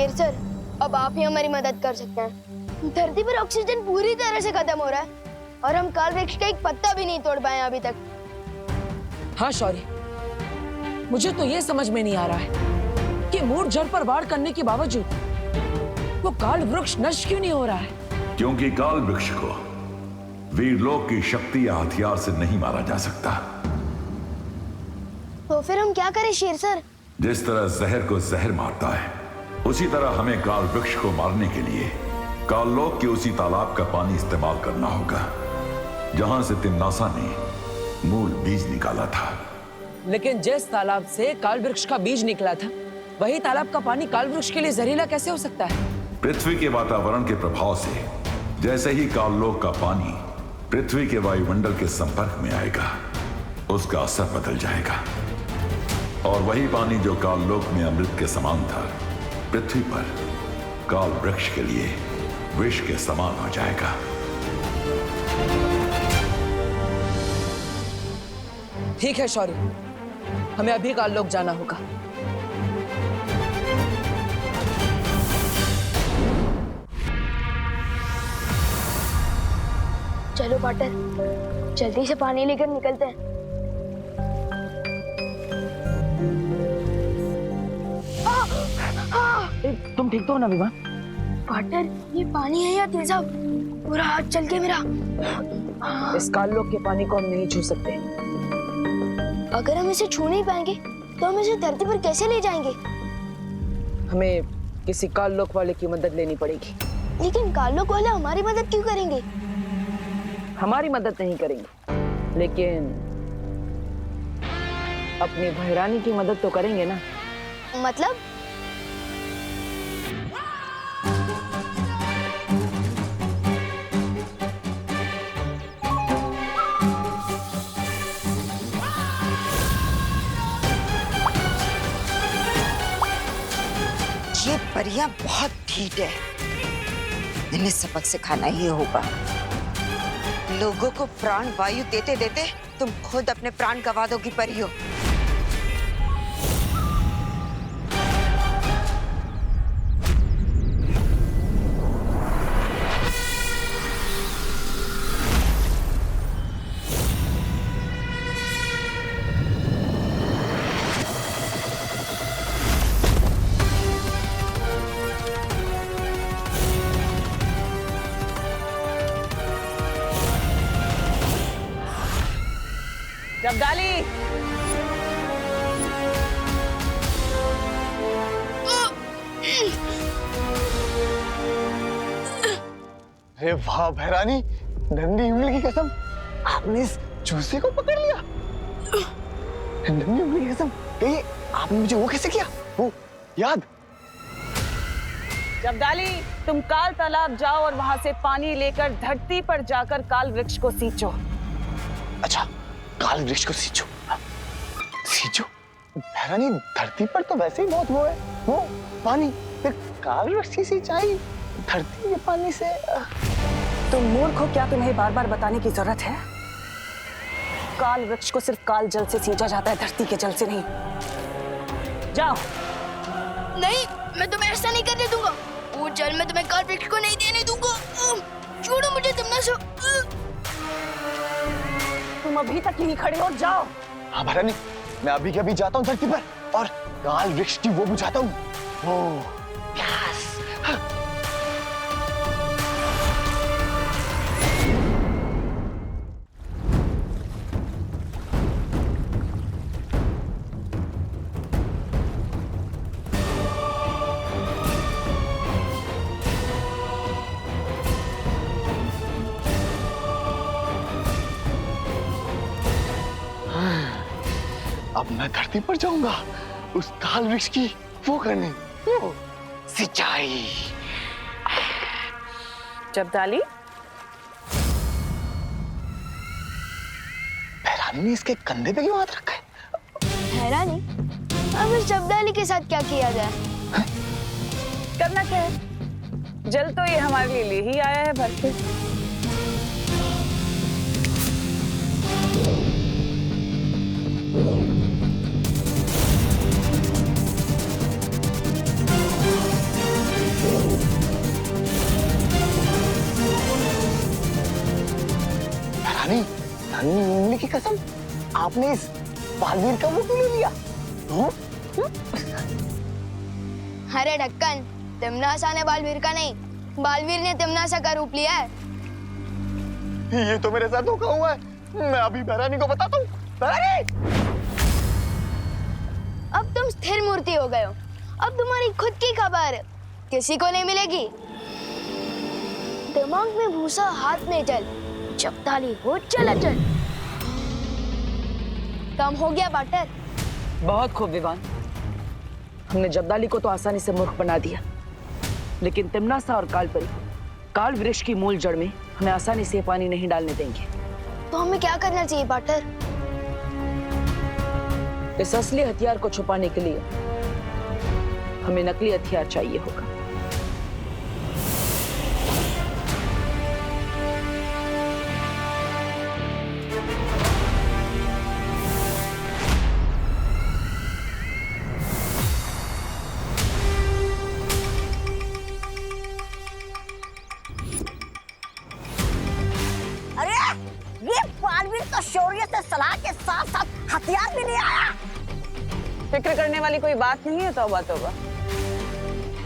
शेर सर, अब आप ही हमारी मदद कर सकते हैं। धरती पर ऑक्सीजन पूरी तरह से खत्म हो रहा है और हम काल वृक्ष का एक पत्ता भी नहीं तोड़ पाए अभी तक। हाँ शौर्य, मुझे तो ये समझ में नहीं आ रहा है कि मूल जड़ पर वार करने के बावजूद वो काल वृक्ष नष्ट क्यों नहीं हो रहा है। क्योंकि काल वृक्ष को वीरलोक की शक्ति या हथियार से नहीं मारा जा सकता। तो फिर हम क्या करें शेर सर? जिस तरह जहर को जहर मारता है, उसी तरह हमें काल वृक्ष को मारने के लिए काललोक के उसी तालाब का पानी इस्तेमाल करना होगा जहां से तिम्नासा ने मूल बीज निकाला था। लेकिन जिस तालाब से काल वृक्ष का बीज निकला था, वही तालाब का पानी काल वृक्ष के लिए जहरीला कैसे हो सकता है? पृथ्वी के वातावरण के प्रभाव से जैसे ही काललोक का पानी पृथ्वी के वायुमंडल के संपर्क में आएगा, उसका असर बदल जाएगा और वही पानी जो काललोक में अमृत के समान था, पृथ्वी पर काल वृक्ष के लिए विष के समान हो जाएगा। ठीक है शौर्य, हमें अभी काललोक जाना होगा। चलो पार्टनर, जल्दी से पानी लेकर निकलते हैं। तुम ठीक तो हो ना विमान? पार्टनर, ये पानी है या तेजाब? पूरा हाथ चल के मेरा। इस काललोक के पानी को हम नहीं छू सकते। अगर हम इसे छू नहीं पाएंगे तो हम इसे धरती पर कैसे ले जाएंगे? हमें किसी काललोक वाले की मदद लेनी पड़ेगी। लेकिन काललोक वाले हमारी मदद क्यों करेंगे? हमारी मदद नहीं करेंगे, लेकिन अपनी भैरानी की मदद तो करेंगे ना। मतलब? ये परियां बहुत ढीठ है, इन्हें सबक सिखाना ही होगा। लोगों को प्राण वायु देते देते तुम खुद अपने प्राण गंवा दोगी परियों। जब्दाली, अरे वाह भैरानी, नंदी उंगली की कसम, आपने इस चूसे को पकड़ लिया। नंदी उंगली की कसम, कहिए आपने मुझे वो कैसे किया? वो याद? जब्दाली, तुम काल तालाब जाओ और वहां से पानी लेकर धरती पर जाकर काल वृक्ष को सींचो। अच्छा, काल वृक्ष को सींचो। सींचो? भैरानी, धरती पर तो वैसे ही बहुत वो है, वो पानी, फिर काल वृक्ष की सिंचाई धरती के पानी से। तुम मूर्ख हो, क्या तुम्हें बार बार बताने की जरूरत है? काल वृक्ष को सिर्फ काल जल से सींचा जाता है, धरती के जल से नहीं। जाओ। नहीं, मैं तुम्हें ऐसा नहीं करने दूंगा। वो जल मैं तुम्हें काल वृक्ष को नहीं देने दूंगा। छोड़ो मुझे, तिम्नासा। तुम अभी तक यहीं खड़े हो, जाओ। हाँ भैरानी, मैं अभी के अभी जाता हूँ धरती पर और काल वृक्ष की वो बुझाता हूँ। ओ, यस। अब मैं धरती पर जाऊंगा उस काल वृक्ष की वो करने, वो सिंचाई। जब्दाली, भैरानी ने इसके कंधे पे क्यों हाथ रखा है? हैरानी, अब इस जब्दाली के साथ क्या किया जाए? करना क्या है? जल तो ये हमारे लिए ही आया है भर के। रानी, नन्ही उंगली की कसम, आपने इस बालवीर का मुंह क्यों ले लिया? अरे ढक्कन, तिमनासा ने बालवीर का नहीं, बालवीर ने तिमनासा का रूप लिया है। ये तो मेरे साथ धोखा हुआ है। मैं अभी भैरानी को बताता हूँ। भैरानी! अब तुम स्थिर मूर्ति हो गए हो। अब तुम्हारी खुद की खबर किसी को नहीं मिलेगी। दिमाग में भूसा, हाथ में जल, जब ताली हो चला चल। काम हो गया बाटर। बहुत खूब विवान। हमने जब्दाली को तो आसानी से मूर्ख बना दिया, लेकिन तिमनासा और कालपरी काल वृक्ष की मूल जड़ में हमें आसानी से पानी नहीं डालने देंगे। तो हमें क्या करना चाहिए बाटर? इस असली हथियार को छुपाने के लिए हमें नकली हथियार चाहिए होगा। अरे ये बालवीर तो शौर्य से सलाह के साथ साथ हथियार भी नहीं आया। फिक्र करने वाली कोई बात नहीं है, तौबा तौबा,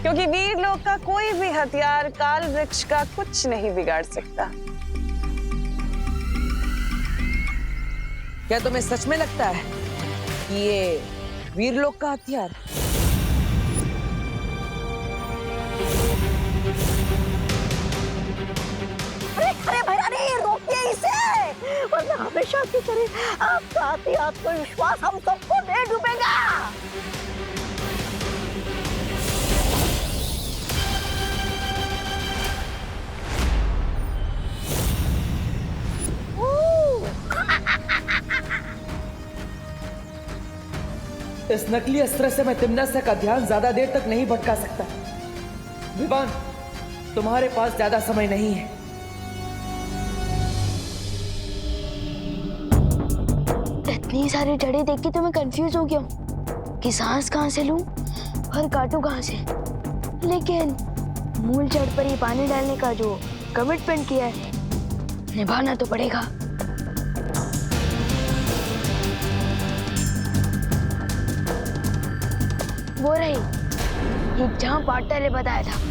क्योंकि वीर लोग का कोई भी हथियार काल वृक्ष का कुछ नहीं बिगाड़ सकता। क्या तुम्हें सच में लगता है कि ये वीर लोग का हथियार? अरे भैरानी, रोकिए इसे, वरना हमेशा की तरह आपका आत्मविश्वास हम सबको दे डूबेगा। इस नकली अस्त्र से मैं तिमनासा का ध्यान ज्यादा देर तक नहीं भटका सकता। विवान, तुम्हारे पास ज्यादा समय नहीं है। इतनी सारी जड़ें देख के तो मैं कंफ्यूज हो गया हूँ कि सांस कहाँ से लूं और काटूं कहाँ से। लेकिन मूल जड़ पर ही पानी डालने का जो कमिटमेंट किया है, निभाना तो पड़ेगा। वो रही ये जहाँ पार्टनर ने बताया था।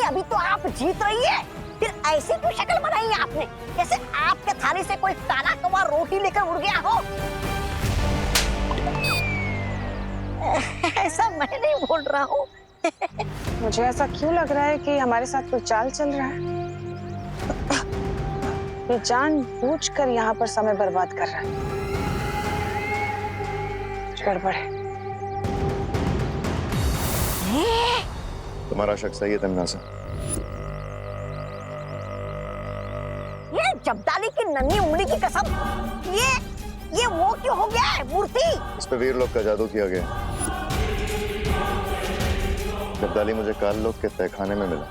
अभी तो आप जीत रही है, फिर ऐसी क्यों शक्ल बनाई है आपने, जैसे आपके थाली से कोई ताला कमा रोटी लेकर उड़ गया हो। ऐसा मैं नहीं बोल रहा हूँ। मुझे ऐसा क्यों लग रहा है कि हमारे साथ कोई चाल चल रहा है? ये जानबूझकर यहाँ पर समय बर्बाद कर रहा है। गड़बड़ है। तुम्हारा शक सही है तिमनासा। ये जब्दाली की नन्ही उंगली की कसम, ये वो क्यों हो गया है मूर्ति? इस पे वीर लोग का जादू किया गया। जब्दाली मुझे काल लोग के तहखाने में मिला।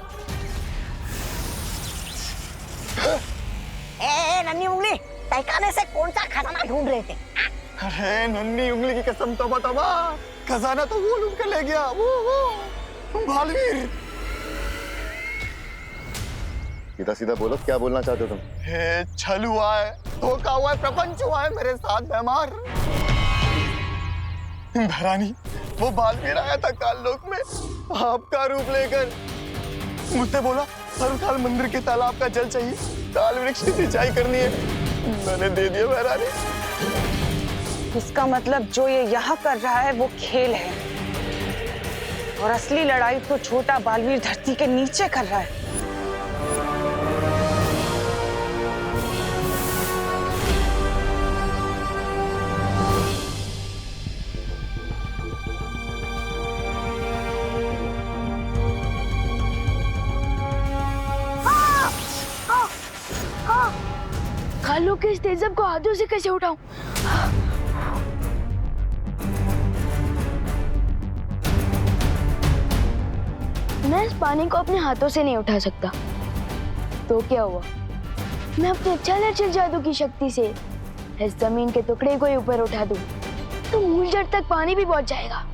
नन्ही उंगली, तहखाने से कौन सा खजाना ढूंढ रहे थे? अरे नन्ही उंगली की कसम, तौबा तौबा, खजाना तो वो लूट के ले गया, वो बालवीर। सीधा सीधा बोलो, क्या बोलना चाहते हो तुम? हे, छल हुआ है, धोखा हुआ है, प्रपंच हुआ है मेरे साथ बेमार। भरानी, वो बालवीर आया था काल लोक में आपका रूप लेकर, मुझसे बोला हर मंदिर के तालाब का जल चाहिए, काल वृक्ष की सिंचाई करनी है। मैंने दे दिया भरानी। इसका मतलब जो ये यहाँ कर रहा है वो खेल है, और असली लड़ाई तो छोटा बालवीर धरती के नीचे कर रहा है। आलू के इस तेजाब को हाथों से कैसे उठाऊं? मैं इस पानी को अपने हाथों से नहीं उठा सकता। तो क्या हुआ? मैं अपने चल जादू की शक्ति से इस जमीन के टुकड़े को ही ऊपर उठा दूं, तो मूल जड़ तक पानी भी पहुंच जाएगा।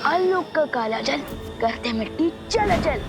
काल लोग का काला जल करते मिट्टी चल।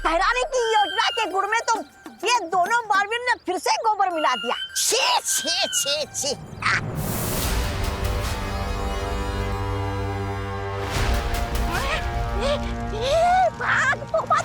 बहराने की योजना के गुड़ में तो ये दोनों बालवीर ने फिर से गोबर मिला दिया। छी छी छी छी। भाग तोबा।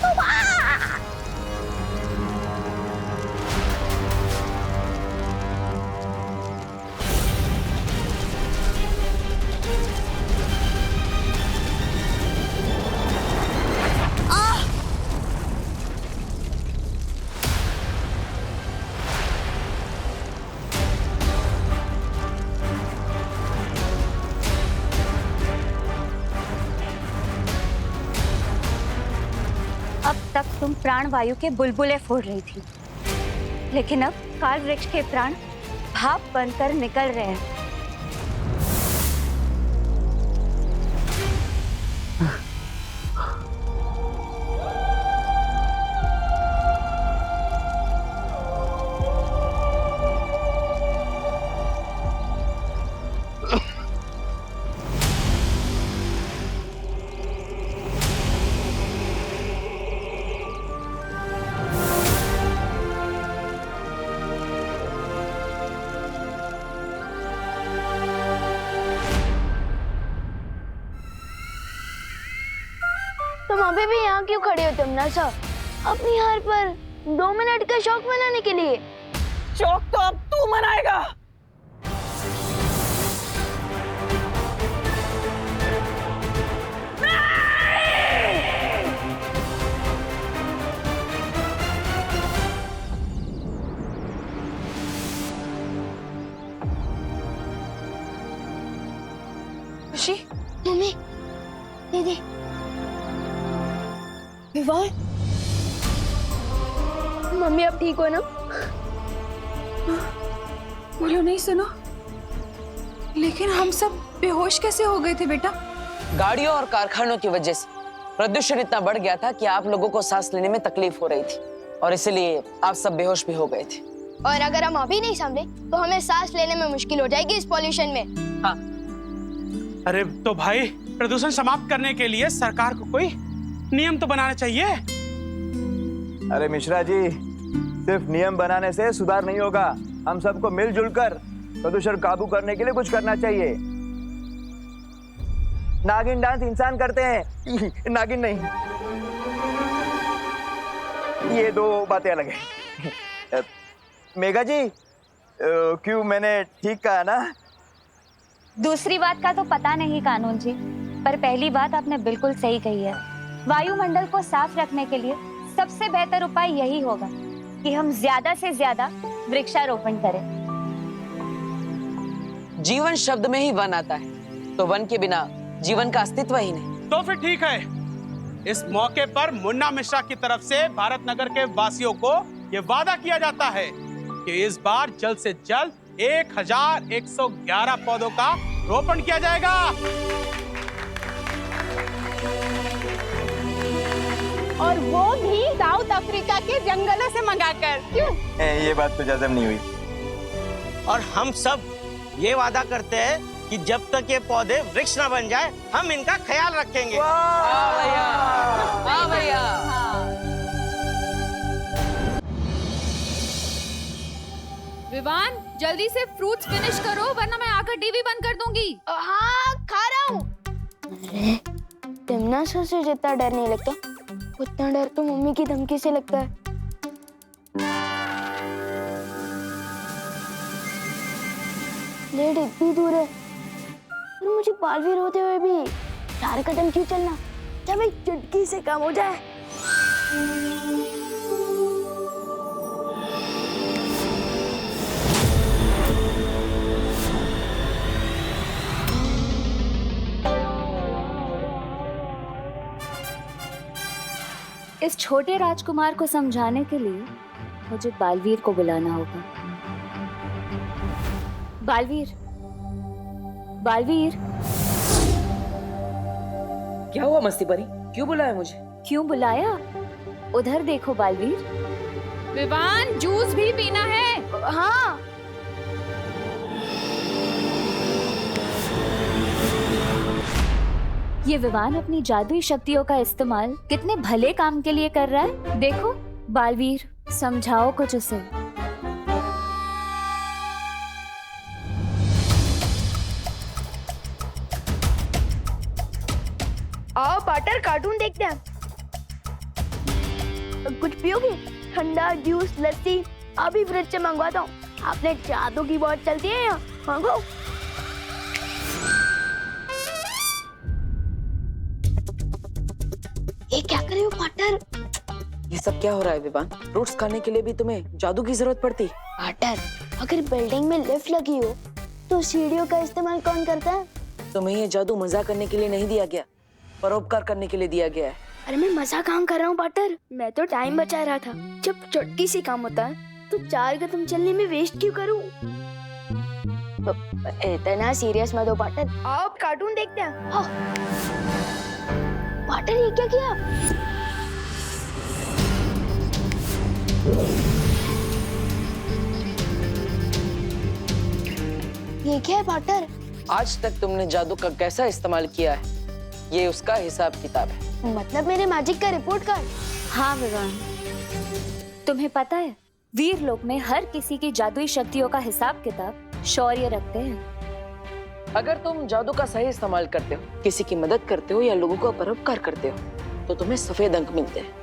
अब तक तुम प्राण वायु के बुलबुले फोड़ रही थी, लेकिन अब काल वृक्ष के प्राण भाप बनकर निकल रहे हैं। तुम अभी भी यहाँ क्यों खड़े हो तमन्ना? अपनी हार पर 2 मिनट का शौक मनाने के लिए? शौक तो अब तू मनाएगा। खुशी, मम्मी, दीदी, विवान, मम्मी अब ठीक हो ना? बोलो नहीं सुनो, लेकिन हम सब बेहोश कैसे हो गए थे बेटा? गाड़ियों और कारखानों की वजह से प्रदूषण इतना बढ़ गया था कि आप लोगों को सांस लेने में तकलीफ हो रही थी और इसलिए आप सब बेहोश भी हो गए थे। और अगर हम अभी नहीं संभले तो हमें सांस लेने में मुश्किल हो जाएगी इस पॉल्यूशन में। हाँ। अरे तो भाई, प्रदूषण समाप्त करने के लिए सरकार को कोई नियम तो बनाना चाहिए। अरे मिश्रा जी, सिर्फ नियम बनाने से सुधार नहीं होगा। हम सबको मिलजुल कर प्रदूषण काबू करने के लिए कुछ करना चाहिए। नागिन डांस इंसान करते हैं, नागिन नहीं। ये दो बातें अलग हैं। मेघा जी, क्यों मैंने ठीक कहा ना? दूसरी बात का तो पता नहीं कानून जी, पर पहली बात आपने बिल्कुल सही कही है। वायुमंडल को साफ रखने के लिए सबसे बेहतर उपाय यही होगा कि हम ज्यादा से ज्यादा वृक्षारोपण करें। जीवन शब्द में ही वन आता है, तो वन के बिना जीवन का अस्तित्व ही नहीं। तो फिर ठीक है, इस मौके पर मुन्ना मिश्रा की तरफ से भारत नगर के वासियों को ये वादा किया जाता है कि इस बार जल्द से जल्द 1111 पौधों का रोपण किया जाएगा। और वो भी साउथ अफ्रीका के जंगलों से मंगाकर। क्यों? ये बात तो जज़म नहीं हुई। और हम सब ये वादा करते हैं कि कि जब तक ये पौधे वृक्ष ना बन जाए हम इनका ख्याल रखेंगे। विवान, जल्दी से फ्रूट्स फिनिश करो वरना मैं आकर टीवी बंद कर दूंगी। हाँ, खा रहा हूँ। अरे टिमनासा से जितना डर नहीं लगता उतना डर तो मम्मी की धमकी से लगता है। लेट इतनी दूर है और मुझे बालवीर होते हुए भी 4 कदम क्यों चलना जब एक चुटकी से कम हो जाए। इस छोटे राजकुमार को समझाने के लिए मुझे बालवीर को बुलाना होगा। बालवीर, बालवीर। क्या हुआ मस्ती परी? क्यों बुलाया मुझे? क्यों बुलाया? उधर देखो बालवीर। विवान, जूस भी पीना है। हाँ। ये विवान अपनी जादुई शक्तियों का इस्तेमाल कितने भले काम के लिए कर रहा है। देखो बालवीर, समझाओ कुछ उसे। आओ पाटर, कार्टून देखते हैं। कुछ पियोगे? ठंडा जूस, लस्सी? अभी फ्रिज से मंगवाता हूँ। आपने जादू की बहुत चलती है यहाँ, मांगो। ये क्या कर रहे हो पाटर? ये सब क्या हो रहा है विवान? फ्रूट्स खाने के लिए भी तुम्हें जादू की जरूरत पड़ती? पाटर, अगर बिल्डिंग में लिफ्ट लगी हो तो सीढ़ियों का इस्तेमाल कौन करता है? तुम्हें ये जादू मजाक करने के लिए नहीं दिया गया, परोपकार करने के लिए दिया गया है। अरे मैं मजाक काम कर रहा हूँ पाटर, मैं तो टाइम बचा रहा था। जब चुटकी से काम होता है तो 4 कदम चलने में वेस्ट क्यों करूँ? इतना सीरियस मत हो पाटर, आओ कार्टून देखते हैं। हाँ। पाटर, ये क्या किया? ये क्या है पाटर? आज तक तुमने जादू का कैसा इस्तेमाल किया है, ये उसका हिसाब किताब है। मतलब मेरे मैजिक का रिपोर्ट कार्ड? हाँ विवान, तुम्हें पता है वीर लोक में हर किसी की जादुई शक्तियों का हिसाब किताब शौर्य रखते हैं। अगर तुम जादू का सही इस्तेमाल करते हो, किसी की मदद करते हो या लोगों का परोपकार करते हो तो तुम्हें सफेद अंक मिलते हैं।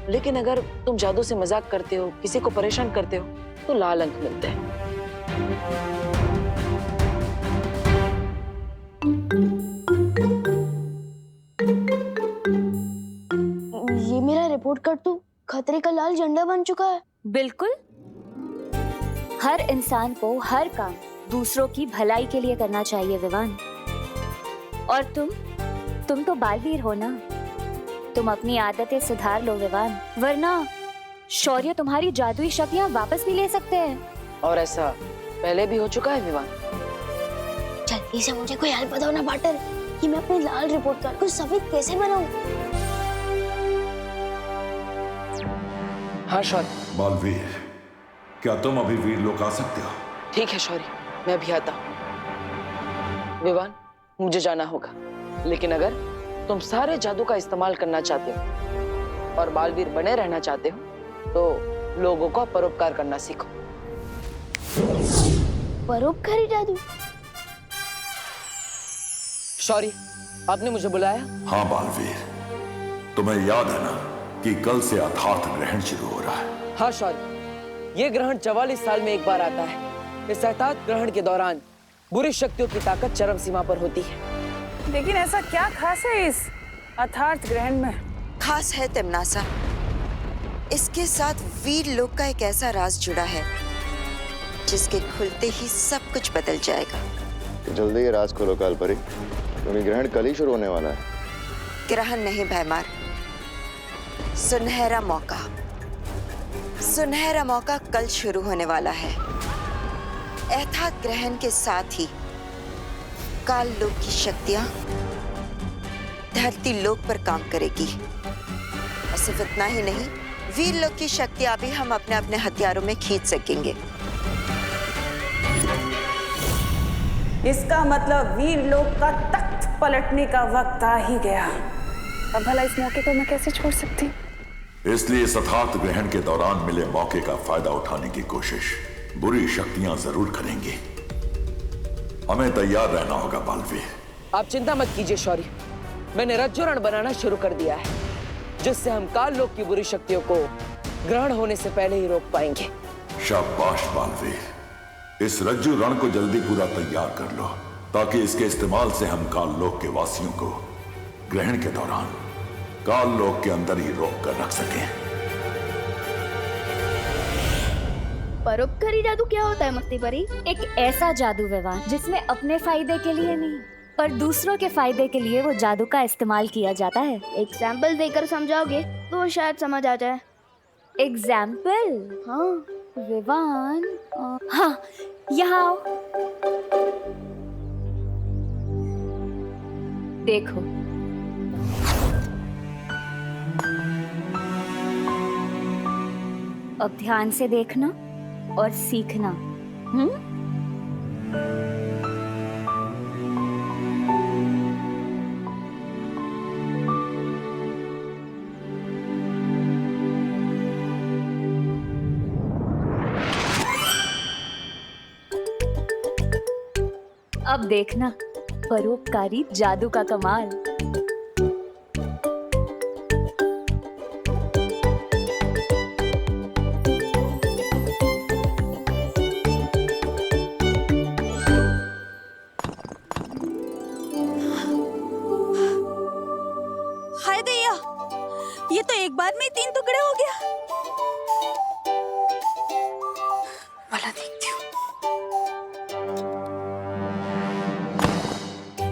लेकिन अगर तुम जादू से मजाक करते हो, किसी को परेशान करते हो तो लाल अंक मिलते हैं। ये मेरा रिपोर्ट कार्ड तो खतरे का लाल झंडा बन चुका है। बिल्कुल, हर इंसान को हर काम दूसरों की भलाई के लिए करना चाहिए विवान। और तुम तो बालवीर हो ना, तुम अपनी आदतें सुधार लो विवान, वरना शौर्य तुम्हारी जादुई शक्तियां वापस भी ले सकते हैं। और ऐसा पहले भी हो चुका है विवान। जल्दी से मुझे कोई हेल्प बताओ ना पाटर, कि मैं अपने लाल रिपोर्ट कार्ड को सफेद कैसे बनाऊं? हाँ शौर्य। बालवीर, क्या तुम अभी वीर लोक आ सकते हो? ठीक है शौर्य, मैं भी आता हूँ। विवान, मुझे जाना होगा, लेकिन अगर तुम सारे जादू का इस्तेमाल करना चाहते हो और बालवीर बने रहना चाहते हो तो लोगों का परोपकार करना सीखो। परोपकारी जादू? शौर्य, आपने मुझे बुलाया? हाँ बालवीर, तुम्हें याद है ना कि कल से अर्थात ग्रहण शुरू हो रहा है? हाँ शौर्य, ये ग्रहण 44 साल में एक बार आता है। इस अर्थात ग्रहण के दौरान बुरी शक्तियों की ताकत चरम सीमा पर होती है। लेकिन ऐसा क्या खास है इस अर्थात ग्रहण में? खास है तिमनासा, इसके साथ वीर लोक का एक ऐसा राज जुड़ा है जिसके खुलते ही सब कुछ बदल जाएगा। तो जल्दी ये राज खोलो कालपरी, क्योंकि ग्रहण कल ही शुरू होने वाला है। ग्रहण नहीं भैमार, सुनहरा मौका। सुनहरा मौका कल शुरू होने वाला है। अर्थात ग्रहण के साथ ही काल लोक की शक्तियां धरती लोक पर काम करेगी। और सिर्फ इतना ही नहीं, वीर लोक की शक्तियां भी हम अपने अपने हथियारों में खींच सकेंगे। इसका मतलब वीर लोक का तख्त पलटने का वक्त आ ही गया। अब भला इस मौके को मैं कैसे छोड़ सकती? इसलिए सथार्थ ग्रहण के दौरान मिले मौके का फायदा उठाने की कोशिश बुरी शक्तियां जरूर करेंगी। हमें तैयार रहना होगा बालवीर। आप चिंता मत कीजिए शौर्य, मैंने रज्जुरण बनाना शुरू कर दिया है, जिससे हम काल लोक की बुरी शक्तियों को ग्रहण होने से पहले ही रोक पाएंगे। शाबाश बालवीर, इस रज्जु रण को जल्दी पूरा तैयार कर लो, ताकि इसके इस्तेमाल से हम काल लोक के वासियों को ग्रहण के दौरान काल लोक के अंदर ही रोक कर रख सकें। परोपकारी जादू क्या होता है मस्ती परी? एक ऐसा जादू विवान जिसमें अपने फायदे के लिए नहीं पर दूसरों के फायदे के लिए वो जादू का इस्तेमाल किया जाता है। एग्जाम्पल देकर समझाओगे तो शायद समझ आ जाए। एग्जाम्पल? हाँ विवान, हाँ यहाँ आओ। देखो, अब ध्यान से देखना और सीखना। अब देखना परोपकारी जादू का कमाल। हाय दैया, ये तो एक बार में ही 3 टुकड़े हो गया। वाला देखती हूँ।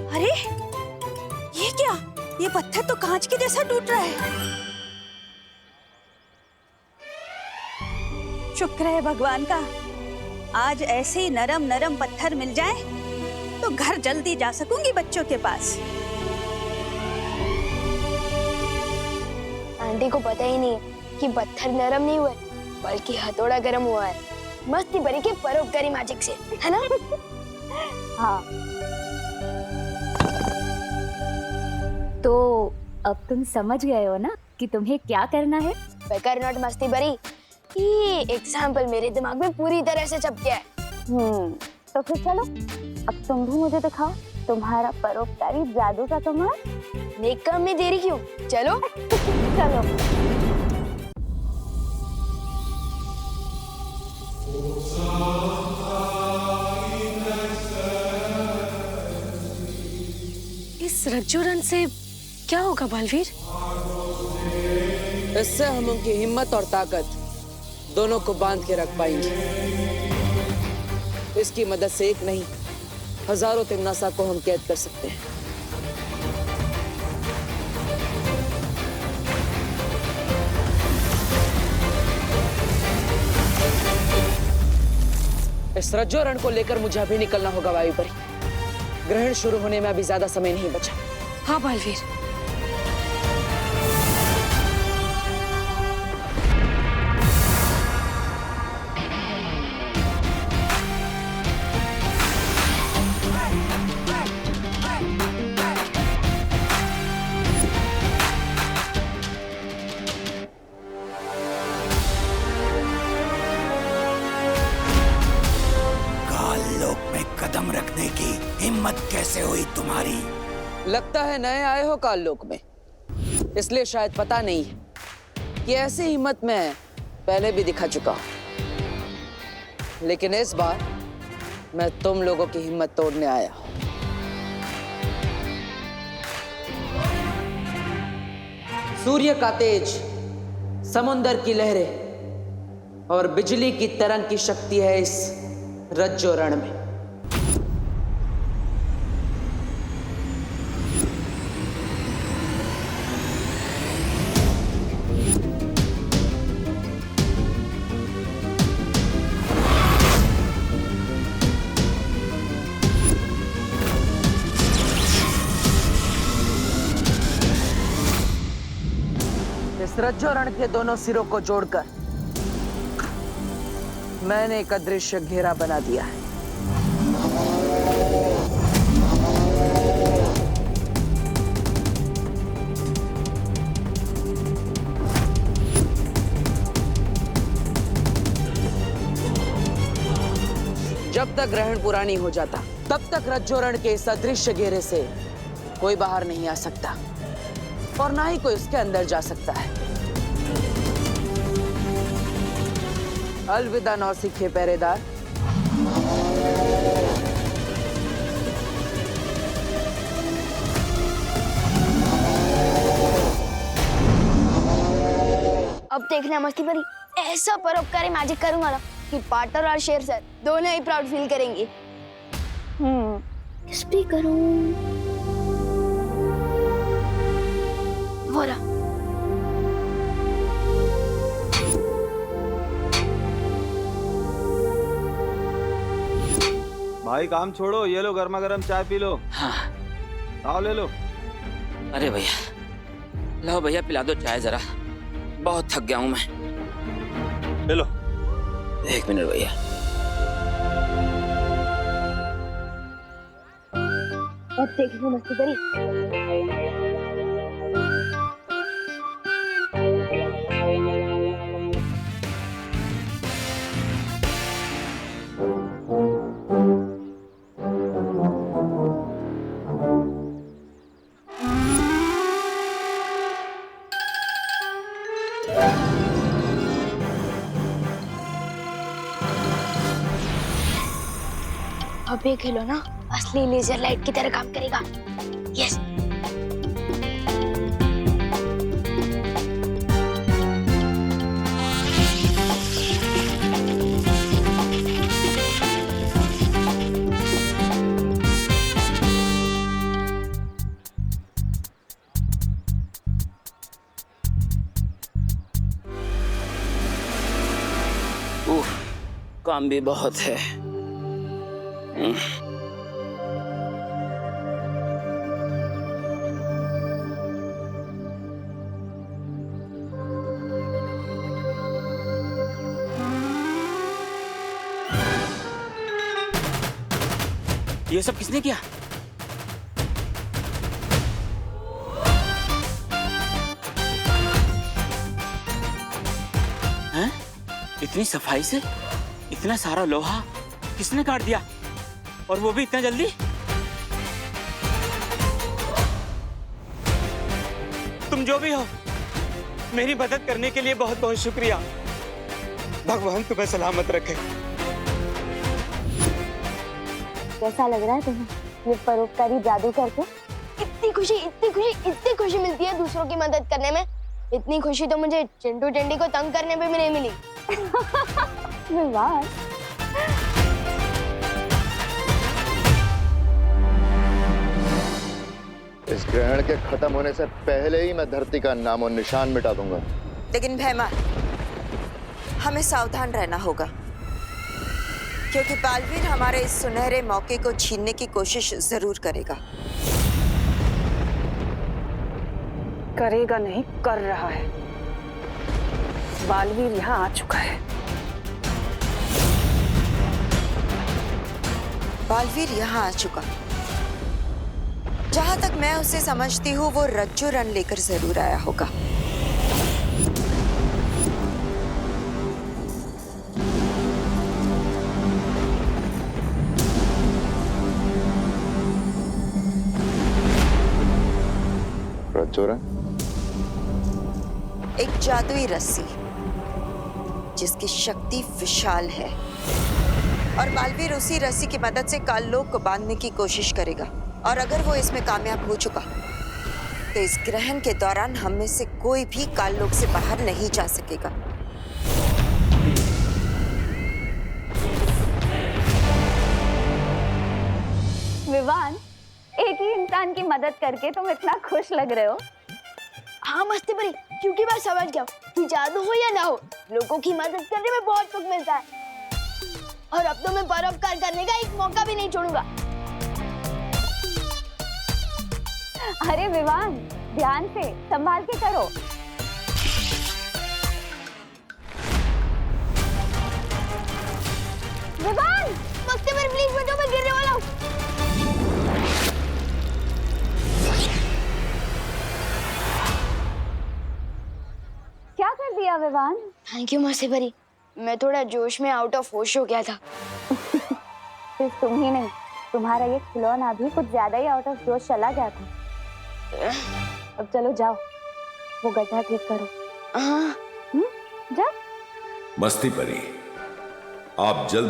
अरे ये क्या? ये पत्थर तो कांच के जैसा टूट रहा है। शुक्र है भगवान का, आज ऐसे ही नरम नरम पत्थर मिल जाए तो घर जल्दी जा सकूंगी बच्चों के पास। आंटी को पता ही नहीं कि पत्थर नरम नहीं हुए बल्कि हथौड़ा गर्म हुआ है, मस्ती परी के परोपकारी मैजिक से, है ना? हाँ, तो अब तुम समझ गए हो ना कि तुम्हें क्या करना है? बेकार नॉट मस्ती परी, ये एग्जाम्पल मेरे दिमाग में पूरी तरह से छप गया है। तो फिर चलो, अब तुम भी मुझे दिखाओ तुम्हारा परोपकारी जादू का कमाल। नेक काम में देरी क्यों? चलो चलो। इस रज्जुरण से क्या होगा बालवीर? इससे हम उनकी हिम्मत और ताकत दोनों को बांध के रख पाएंगे। इसकी मदद से एक नहीं, हजारों तिमनासा को हम कैद कर सकते हैं। इस रज्जुरण को लेकर मुझे अभी निकलना होगा वायुपरी। ग्रहण शुरू होने में अभी ज्यादा समय नहीं बचा। हाँ बालवीर। कदम रखने की हिम्मत कैसे हुई तुम्हारी? लगता है नए आए हो काल लोक में, इसलिए शायद पता नहीं है कि ऐसी हिम्मत मैं पहले भी दिखा चुका हूं। लेकिन इस बार मैं तुम लोगों की हिम्मत तोड़ने आया हूं। सूर्य का तेज, समुंदर की लहरें और बिजली की तरंग की शक्ति है इस रज्जुरण में। इस रज्जुरण के दोनों सिरों को जोड़कर मैंने एक अदृश्य घेरा बना दिया है। जब तक ग्रहण पूरा नहीं हो जाता तब तक रज्जोरण के इस अदृश्य घेरे से कोई बाहर नहीं आ सकता और ना ही कोई उसके अंदर जा सकता है। अलविदा नौसिखे पहरेदार। अब देखना मस्ती परी, ऐसा परोपकारी मैजिक करूंगा ना कि पार्टनर और शेर सर दोनों ही प्राउड फील करेंगे। किस पे करूं? बोला भाई काम छोड़ो, ये लो गर्मा गर्म चाय पी लो। हाँ आओ ले लो। अरे भैया लो भैया पिला दो चाय जरा, बहुत थक गया हूं मैं। ले लो। 1 मिनट भैया। अब देखना मस्ती परी। अब ये खिलौना असली लेजर लाइट की तरह काम करेगा। यस। काम भी बहुत है। ये सब किसने किया? हैं? इतनी सफाई से इतना सारा लोहा किसने काट दिया, और वो भी इतना जल्दी? तुम जो भी हो, मेरी मदद करने के लिए बहुत बहुत शुक्रिया। भगवान तुम्हें सलामत रखे। कैसा लग रहा है तुम्हें ये परोपकारी जादू करके? इतनी खुशी मिलती है दूसरों की मदद करने में। इतनी खुशी तो मुझे चिंटू टेंडी को तंग करने में भी नहीं मिली। वाह। इस ग्रहण के खत्म होने से पहले ही मैं धरती का नामो निशान मिटा दूंगा। लेकिन भैमा, हमें सावधान रहना होगा, क्योंकि बालवीर हमारे इस सुनहरे मौके को छीनने की कोशिश जरूर करेगा। करेगा नहीं, कर रहा है। बालवीर यहाँ आ चुका है। बालवीर यहाँ आ चुका। जहां तक मैं उसे समझती हूँ, वो रज्जू रण लेकर जरूर आया होगा। रज्जू रण? एक जादुई रस्सी जिसकी शक्ति विशाल है, और बालवीर उसी रस्सी की मदद से काललोक को बांधने की कोशिश करेगा। और अगर वो इसमें कामयाब हो चुका तो इस ग्रहण के दौरान हम में से कोई भी काललोक से बाहर नहीं जा सकेगा। विवान, एक ही इंसान की मदद करके तुम इतना खुश लग रहे हो। हाँ मस्ती परी, क्योंकि मैं समझ गया कि जादू हो या ना हो, लोगों की मदद करने में बहुत सुख मिलता है। और अब तो मैं परोपकार करने का एक मौका भी नहीं छोड़ूंगा। अरे विवान, ध्यान से, संभाल के करो। विवान, मस्ती परी प्लीज बचाओ, मैं गिरने वाला हूँ। क्या कर दिया विवान? थैंक यू मस्ती परी, मैं थोड़ा जोश में आउट ऑफ होश हो गया था। सिर्फ तुम ही नहीं, तुम्हारा ये खिलौना भी कुछ ज्यादा ही आउट ऑफ जोश चला गया था। अब चलो जाओ, वो गड्ढा ठीक करो। जाओ। मस्ती परी, आप जल्द